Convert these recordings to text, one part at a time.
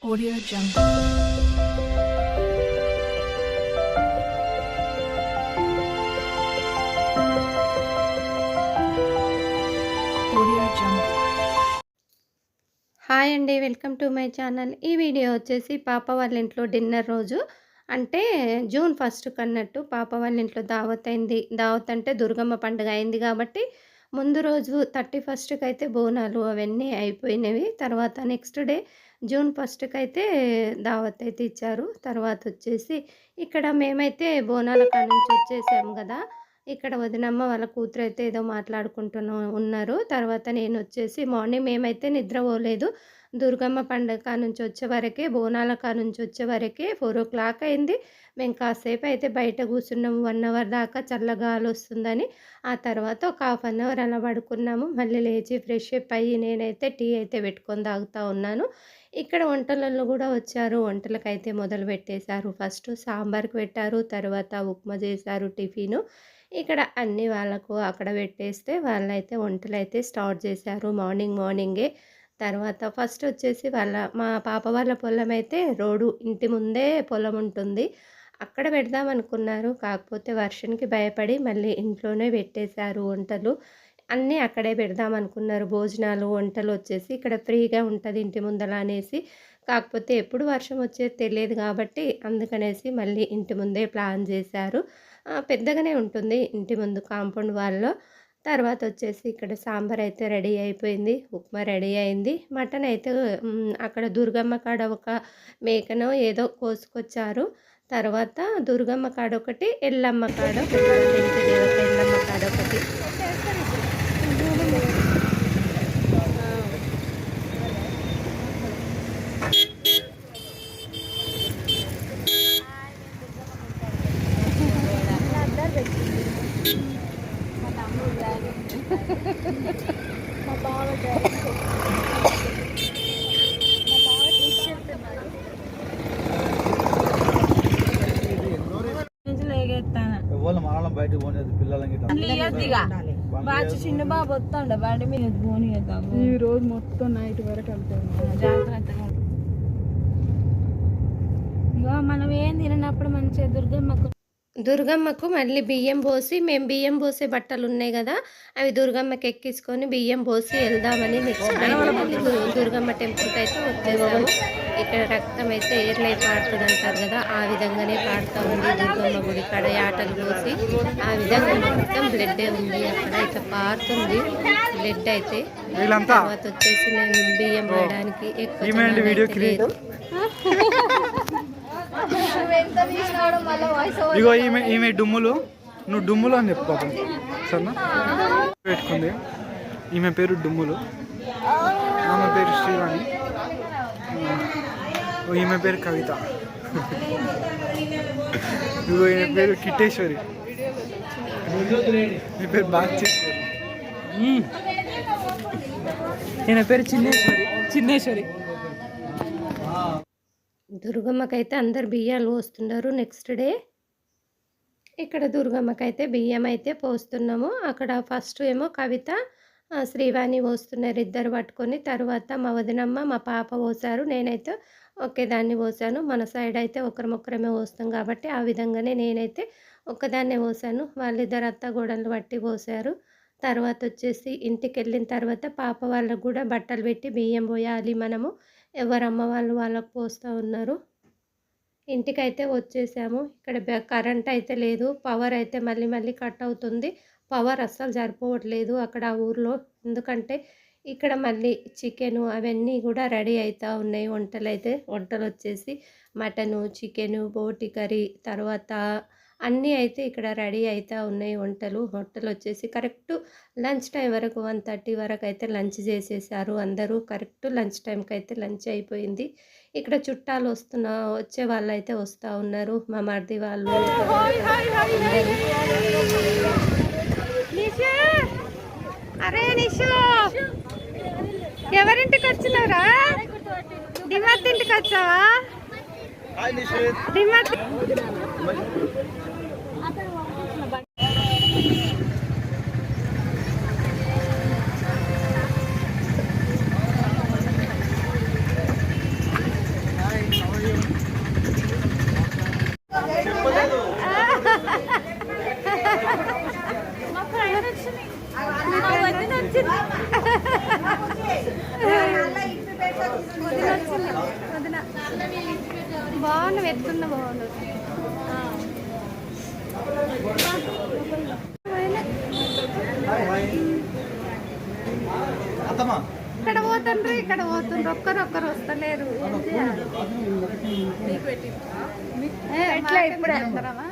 Audio Jungle. Audio Jungle. Hi అండి, welcome to my channel. ఈ video వచ్చేసి పాప వాళ్ళ ఇంట్లో డిన్నర్ రోజు, అంటే జూన్ 1 కన్నట్టు పాప వాళ్ళ ఇంట్లో దావత్ అయింది. దావత్ అంటే దుర్గమ్మ పండుగ అయింది కాబట్టి ముందు రోజు 31కి అయితే బోనాలు అవన్నీ అయిపోయినవి. తర్వాత నెక్స్ట్ డే జూన్ 1కి అయితే దావత్ అయితే ఇచ్చారు. తర్వాత వచ్చేసి ఇక్కడ మేమైతే బోనాల కాడ నుంచి వచ్చేసాము కదా, ఇక్కడ వదినమ్మ వాళ్ళ కూతురు అయితే ఏదో ఉన్నారు. తర్వాత నేను వచ్చేసి మార్నింగ్ మేమైతే నిద్రపోలేదు. దుర్గమ్మ పండుగ కాడ నుంచి వచ్చే వరకే, బోనాల కాడ నుంచి వచ్చే వరకే 4 o'clock అయింది. మేము కాసేపు అయితే బయట కూర్చున్నాము, 1 hour దాకా చల్లగాలి వస్తుందని. ఆ తర్వాత ఒక హాఫ్ అన్ అవర్ అలా పడుకున్నాము. మళ్ళీ లేచి ఫ్రెష్ అప్ అయ్యి నేనైతే టీ అయితే పెట్టుకొని తాగుతూ ఉన్నాను. ఇక్కడ వంటలలో కూడా వచ్చారు. వంటలకైతే మొదలు పెట్టేశారు. ఫస్ట్ సాంబార్కి పెట్టారు, తర్వాత ఉప్మా చేశారు టిఫిను. ఇక్కడ అన్నీ వాళ్ళకు అక్కడ పెట్టేస్తే వాళ్ళైతే వంటలైతే స్టార్ట్ చేశారు మార్నింగే. తర్వాత ఫస్ట్ వచ్చేసి మా పాప వాళ్ళ పొలం అయితే రోడ్డు ఇంటి ముందే పొలం ఉంటుంది. అక్కడ పెడదామనుకున్నారు. కాకపోతే వర్షానికి భయపడి మళ్ళీ ఇంట్లోనే పెట్టేశారు వంటలు. అన్నీ అక్కడే పెడదామనుకున్నారు. భోజనాలు, వంటలు వచ్చేసి ఇక్కడ ఫ్రీగా ఉంటుంది ఇంటి ముందల అనేసి. కాకపోతే ఎప్పుడు వర్షం వచ్చేది తెలియదు కాబట్టి అందుకనేసి మళ్ళీ ఇంటి ముందే ప్లాన్ చేశారు. పెద్దగానే ఉంటుంది ఇంటి ముందు కాంపౌండ్ వాల్లో. తర్వాత వచ్చేసి ఇక్కడ సాంబార్ అయితే రెడీ అయిపోయింది, ఉప్మా రెడీ అయింది. మటన్ అయితే అక్కడ దుర్గమ్మ కాడ ఒక మేకనో ఏదో కోసుకొచ్చారు. తర్వాత దుర్గమ్మ కాడ ఒకటి, ఎల్లమ్మ కాడ ఒకటి, ఇంటి దేవత ఎల్లమ్మ కాడ ఒకటి. బయటకు పోనేది పిల్లలకి చిన్న బాబు వస్తాండ బండి మీద పోనీ ఈ రోజు మొత్తం నైట్ వరకు వెళ్తాను. జాగ్రత్తగా ఇగో మనం ఏం తినప్పుడు మంచిగా దుర్గమ్మకు మళ్ళీ బియ్యం పోసి, మేము బియ్యం పోసే బట్టలు ఉన్నాయి కదా, అవి దుర్గమ్మకి ఎక్కించుకొని బియ్యం పోసి వెళ్దామని నెక్స్ట్ డే మళ్ళీ దుర్గమ్మ టెంపుల్కి అయితే వచ్చేసాము. ఇక్కడ రక్తం అయితే ఏర్లై పాడుతుంది అంటారు కదా, ఆ విధంగానే పాడుతూ ఉంది దుర్గమ్మ గుడి కాడ. యాటలు పోసి ఆ విధంగా మొత్తం బ్లడ్డే ఉంది అక్కడ, ఇట్లా పారుతుంది బ్లడ్ అయితే. తర్వాత వచ్చేసి మేము బియ్యం పోయడానికి ఎక్కువ లేదు. ఇగో ఈమె డుమ్ములు, నువ్వు డుమ్ములు అని చెప్పు పాపం సరేనా. పెట్టుకుంది. ఈమె పేరు డుమ్ములు, ఆమె పేరు శ్రీవాణి, ఈమె పేరు కవిత, ఇగో ఈమె పేరు కిట్టేశ్వరి, మీ పేరు బాగ్చేశ్వరి, ఈయన పేరు చిన్నేశ్వరి. దుర్గమ్మకైతే అందరు బియ్యాలు పోస్తున్నారు నెక్స్ట్ డే. ఇక్కడ దుర్గమ్మకైతే బియ్యం అయితే పోస్తున్నాము. అక్కడ ఫస్ట్ ఏమో కవిత, శ్రీవాణి పోస్తున్నారు ఇద్దరు పట్టుకొని. తర్వాత మా వదినమ్మ, మా పాప పోసారు. నేనైతే ఒకేదాన్ని పోసాను. మన సైడ్ అయితే ఒకరమే పోస్తాం కాబట్టి ఆ విధంగానే నేనైతే ఒక్కదాన్నే పోసాను. వాళ్ళిద్దరు అత్తగూడలు పట్టి పోసారు. తర్వాత వచ్చేసి ఇంటికి వెళ్ళిన తర్వాత పాప వాళ్ళకు కూడా బట్టలు పెట్టి బియ్యం పోయాలి మనము. ఎవరమ్మ వాళ్ళకు పోస్తూ ఉన్నారు. ఇంటికైతే వచ్చేసాము. ఇక్కడ కరెంట్ అయితే లేదు, పవర్ అయితే మళ్ళీ కట్ అవుతుంది. పవర్ అస్సలు సరిపోవట్లేదు అక్కడ ఆ ఊర్లో. ఎందుకంటే ఇక్కడ మళ్ళీ చికెను అవన్నీ కూడా రెడీ అవుతూ ఉన్నాయి. వంటలు వచ్చేసి మటను, చికెను, బోటి కర్రీ, తర్వాత అన్నీ అయితే ఇక్కడ రెడీ అవుతూ ఉన్నాయి. వంటలు వచ్చేసి కరెక్ట్ లంచ్ టైం వరకు 1:30 వరకు అయితే లంచ్ చేసేసారు అందరూ. కరెక్ట్ లంచ్ టైంకి అయితే లంచ్ అయిపోయింది. ఇక్కడ చుట్టాలు వచ్చే వాళ్ళు అయితే వస్తూ ఉన్నారు. మా మరిది వాళ్ళు ఎవరింటికి వచ్చినారా? డిమార్ట్ ఇంటికి వచ్చావా? డిమార్ట్ బాగున్నావు, ఎత్తుకున్న బాగుండు. ఇక్కడ పోతుండ్రు, ఇక్కడ పోతుండ్రు, ఒక్కరొక్కరు వస్తలేరు. ఎట్లా ఇప్పుడు వెళ్తారమ్మా?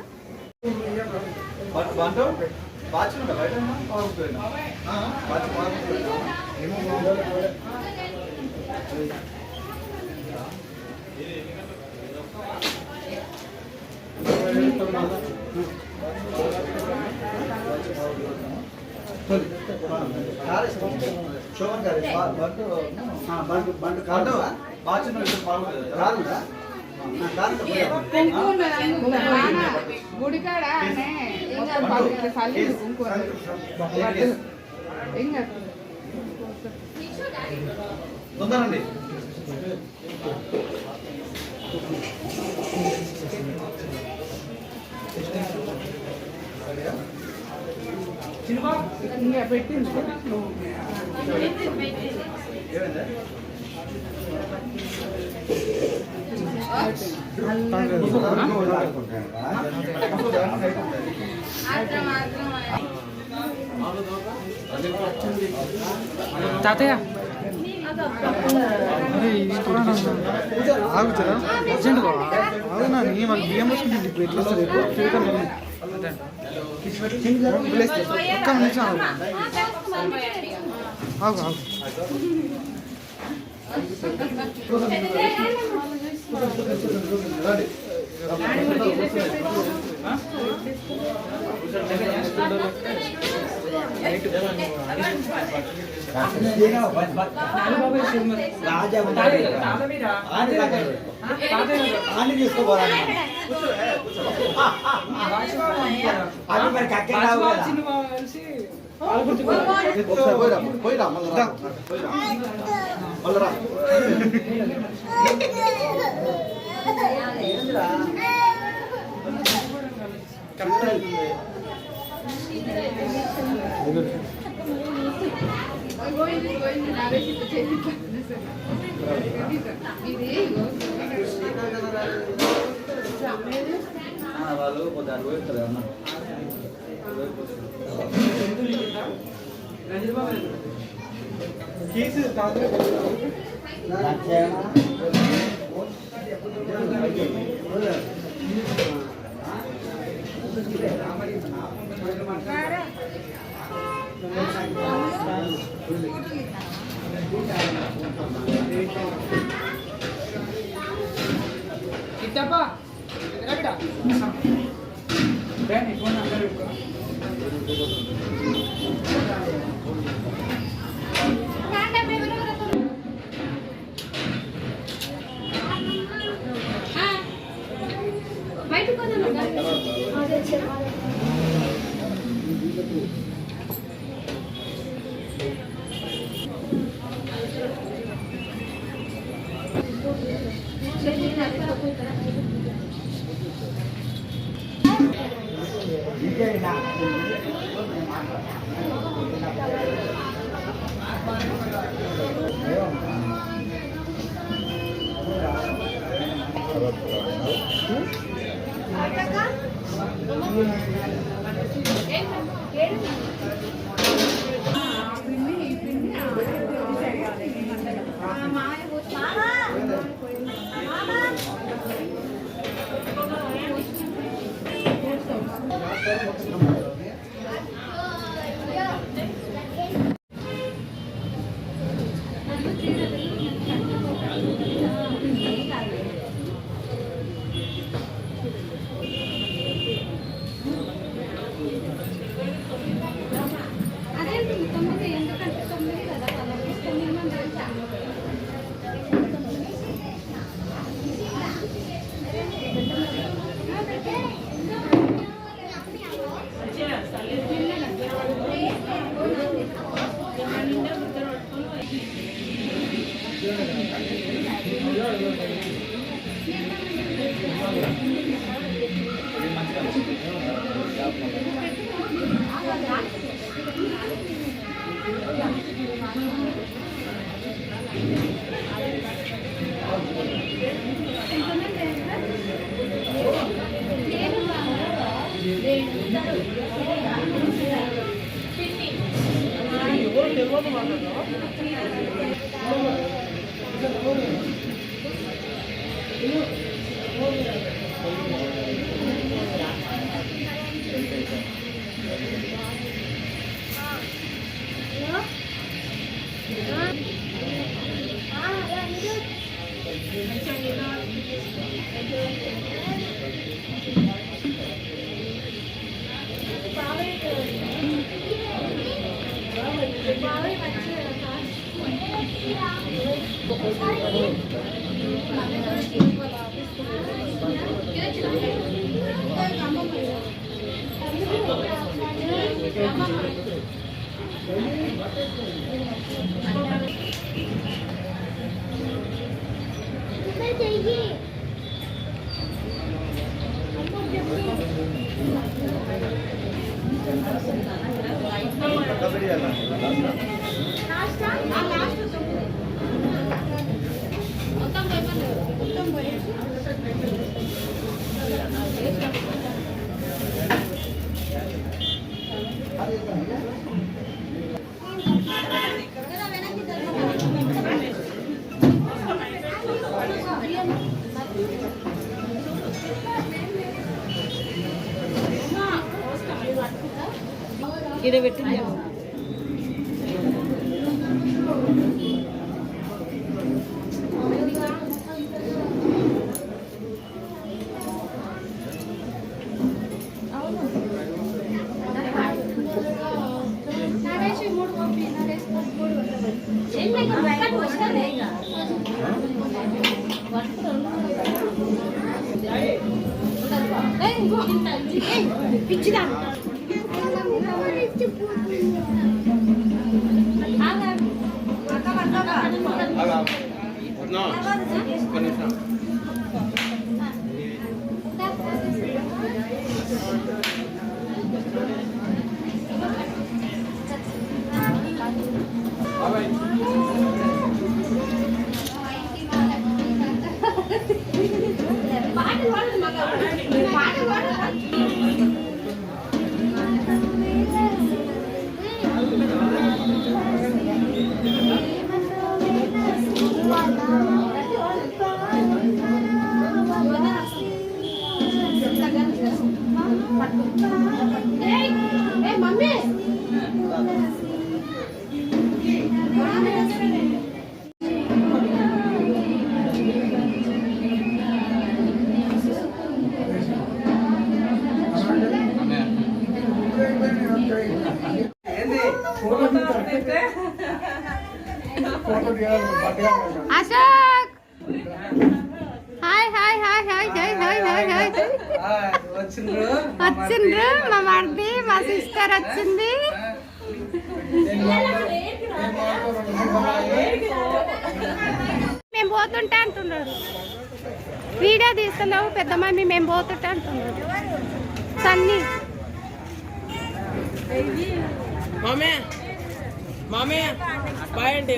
గుడికాడ తొందరండి. ఇంకా పెట్టింది తాతయ్య ఆగుతారా అర్జెంట్గా అవునా? నీ మాకు బియ్యం వస్తుంది. ఇప్పుడు ఎట్లా వస్తుంది? ఒక్క నిమిషం ఆగు ఆగు ఆగు. పోయిరా మళ్ళా వాళ్ళు కొద్దిగా పోయిస్తారు అన్న. ఇట్టప్పా ఇక్కడ పెట్టింది పిచ్చిదా Ashok hi hi hi hi hi hi hi hi వచ్చిండ్రు మా మర్ది మా సిస్టర్ వచ్చింది. మేము పోతుంటే అంటున్నాడు, వీడియో తీస్తున్నావు పెద్ద మమ్మీ, మేము పోతుంటే అంటున్నాడు సన్నీ. మామే మామే బాయ్ అండి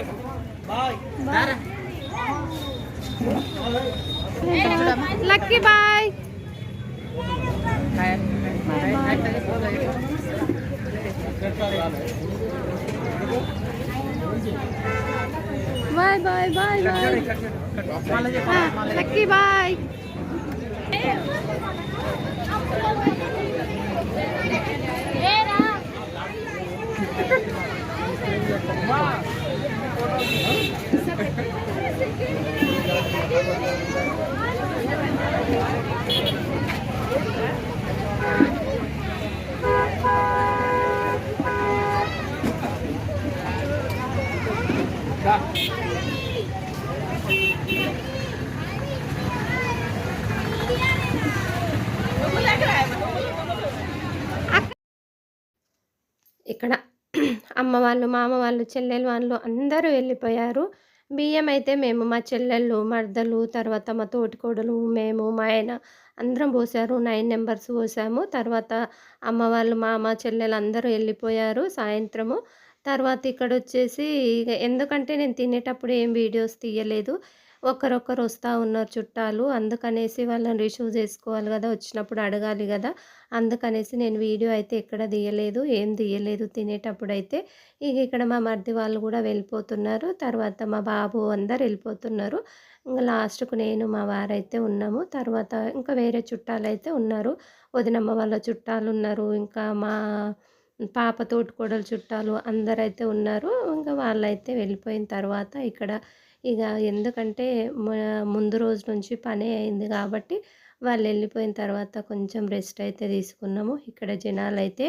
lucky boy. Boy boy boy boy lucky boy. ఇక్కడ అమ్మ వాళ్ళు, మామ వాళ్ళు, చెల్లెలు వాళ్ళు అందరూ వెళ్ళిపోయారు. బియ్యం అయితే మేము మా చెల్లెళ్ళు, మర్దలు, తర్వాత మా తోటికోడలు, మేము, మా ఆయన అందరం పోసారు. 9 నెంబర్స్ పోసాము. తర్వాత అమ్మ వాళ్ళు, మామ, చెల్లెలు అందరూ వెళ్ళిపోయారు సాయంత్రము. తర్వాత ఇక్కడ వచ్చేసి ఎందుకంటే నేను తినేటప్పుడు ఏం వీడియోస్ తీయలేదు, ఒకరొకరు వస్తూ ఉన్నారు చుట్టాలు. అందుకనేసి వాళ్ళని రిసీవ్ చేసుకోవాలి కదా! వచ్చినప్పుడు అడగాలి కదా! అందుకనేసి నేను వీడియో అయితే ఎక్కడ తీయలేదు. ఏం తీయలేదు తినేటప్పుడైతే. ఇక ఇక్కడ మా మరిది వాళ్ళు కూడా వెళ్ళిపోతున్నారు. తర్వాత మా బాబు అందరూ వెళ్ళిపోతున్నారు. ఇంక లాస్ట్‌కు నేను మా వారైతే ఉన్నాము. తర్వాత ఇంకా వేరే చుట్టాలైతే ఉన్నారు. వదినమ్మ వాళ్ళ చుట్టాలున్నారు. ఇంకా మా పాప తోటికోడలు చుట్టాలు అందరైతే ఉన్నారు. ఇంకా వాళ్ళైతే వెళ్ళిపోయిన తర్వాత ఇక్కడ ఇక ఎందుకంటే ముందు రోజు నుంచి పనే అయింది కాబట్టి వాళ్ళు వెళ్ళిపోయిన తర్వాత కొంచెం రెస్ట్ అయితే తీసుకున్నాము. ఇక్కడ జనాలైతే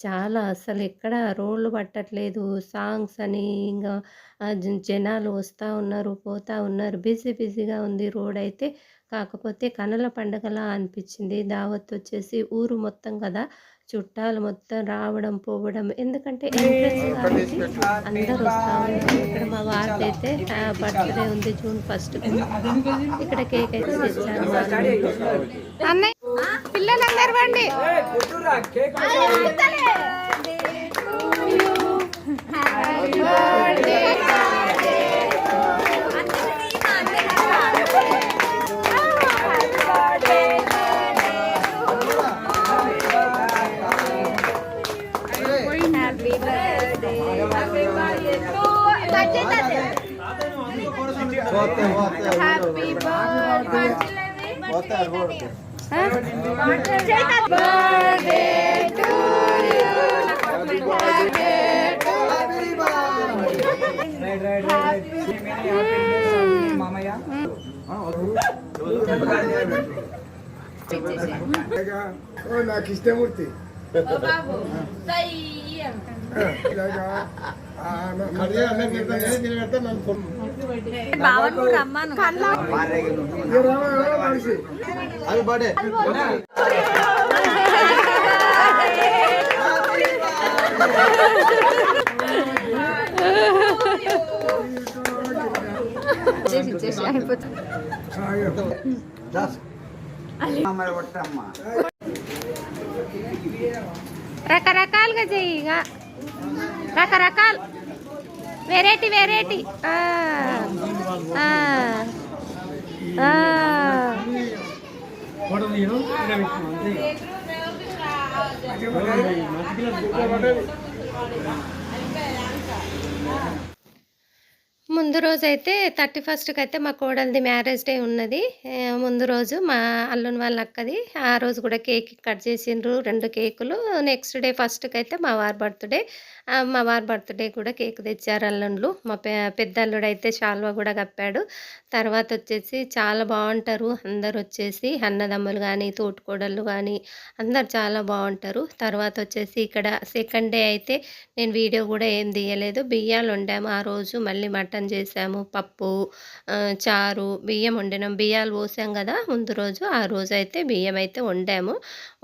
చాలా అసలు ఎక్కడ రోడ్లు పట్టట్లేదు. సాంగ్స్ అని ఇంకా జనాలు వస్తూ ఉన్నారు, పోతూ ఉన్నారు. బిజీగా ఉంది రోడ్ అయితే. కాకపోతే కనుల పండగలా అనిపించింది. దావత్ వచ్చేసి ఊరు మొత్తం కదా! చుట్టాలు మొత్తం రావడం, పోవడం. ఎందుకంటే ఎంట్రన్స్ కాబట్టి అందరూ వస్తూ ఉన్నారు. ఇక్కడ మా వారిదైతే బర్త్డే ఉంది జూన్ 1. ఇక్కడ కేక్ అయితే తెచ్చారు. అన్నయ్య పిల్లలందరూ రండి. నాకు ఇష్టమూర్తి అది బర్త్డే రకరకాలుగా చెయ్యి ఇక రకరకాలు వెరైటీ ముందు రోజైతే 31కి అయితే మా కోడలిది మ్యారేజ్ డే ఉన్నది. ముందు రోజు మా అల్లుని వాళ్ళ అక్కది. ఆ రోజు కూడా కేక్ కట్ చేసిండ్రు 2 కేకులు. నెక్స్ట్ డే 1కి అయితే మా వారి బర్త్డే. మా వారి బర్త్డే కూడా కేక్ తెచ్చారు అల్లుళ్ళు. మా పెద్ద అల్లుడు అయితే శాల్వా కూడా కప్పాడు. తర్వాత వచ్చేసి చాలా బాగుంటారు అందరు వచ్చేసి అన్నదమ్ములు కానీ తోటికోడళ్ళు కానీ అందరు చాలా బాగుంటారు. తర్వాత వచ్చేసి ఇక్కడ సెకండ్ డే అయితే నేను వీడియో కూడా ఏం తీయలేదు. బియ్యాలు వండాము ఆ రోజు. మళ్ళీ మటన్ చేసాము, పప్పు, చారు, బియ్యం వండినాం. బియ్యాలు పోసాం కదా ముందు రోజు. ఆ రోజు అయితే బియ్యం అయితే వండాము,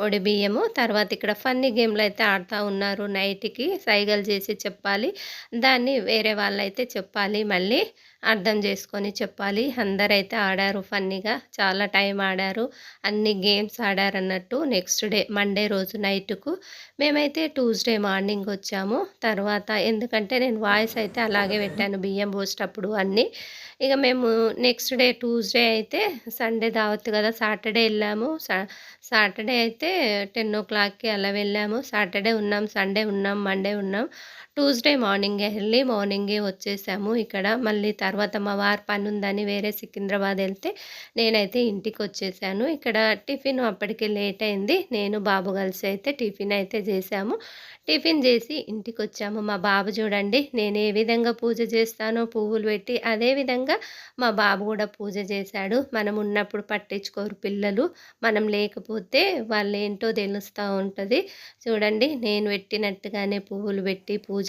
ఒడి బియ్యము. తర్వాత ఇక్కడ ఫన్నీ గేమ్లు అయితే ఆడుతూ ఉన్నారు. నైట్కి సైగలు చేసి చెప్పాలి, దాన్ని వేరే వాళ్ళైతే చెప్పాలి, మళ్ళీ అర్థం చేసుకొని చెప్పాలి. అందరైతే ఆడారు ఫన్నీగా, చాలా టైం ఆడారు, అన్ని గేమ్స్ ఆడారు అన్నట్టు. నెక్స్ట్ డే మండే రోజు నైట్కు మేమైతే ట్యూస్డే మార్నింగ్ వచ్చాము. తర్వాత ఎందుకంటే నేను వాయిస్ అయితే అలాగే పెట్టాను బియ్యం పోసేటప్పుడు అన్నీ. ఇక మేము నెక్స్ట్ డే ట్యూస్డే అయితే సండే దావత్ కదా, సాటర్డే వెళ్ళాము. సాటర్డే అయితే 10 o'clockకి అలా వెళ్ళాము. సాటర్డే ఉన్నాం, సండే ఉన్నాం, మండే ఉన్నాం. ట్యూస్డే మార్నింగే వెళ్ళి మార్నింగే వచ్చేసాము. ఇక్కడ మళ్ళీ తర్వాత మా వారి పని ఉందని వేరే సికింద్రాబాద్ వెళ్తే నేనైతే ఇంటికి వచ్చేసాను. ఇక్కడ టిఫిన్ అప్పటికి లేట్ అయింది. నేను బాబు కలిసి అయితే టిఫిన్ అయితే చేసాము. టిఫిన్ చేసి ఇంటికి వచ్చాము. మా బాబు చూడండి నేను ఏ విధంగా పూజ చేస్తానో పువ్వులు పెట్టి, అదేవిధంగా మా బాబు కూడా పూజ చేశాడు. మనం ఉన్నప్పుడు పట్టించుకోరు పిల్లలు, మనం లేకపోతే వాళ్ళు ఏంటో తెలుస్తూ ఉంటుంది. చూడండి నేను పెట్టినట్టుగానే పువ్వులు పెట్టి పూజ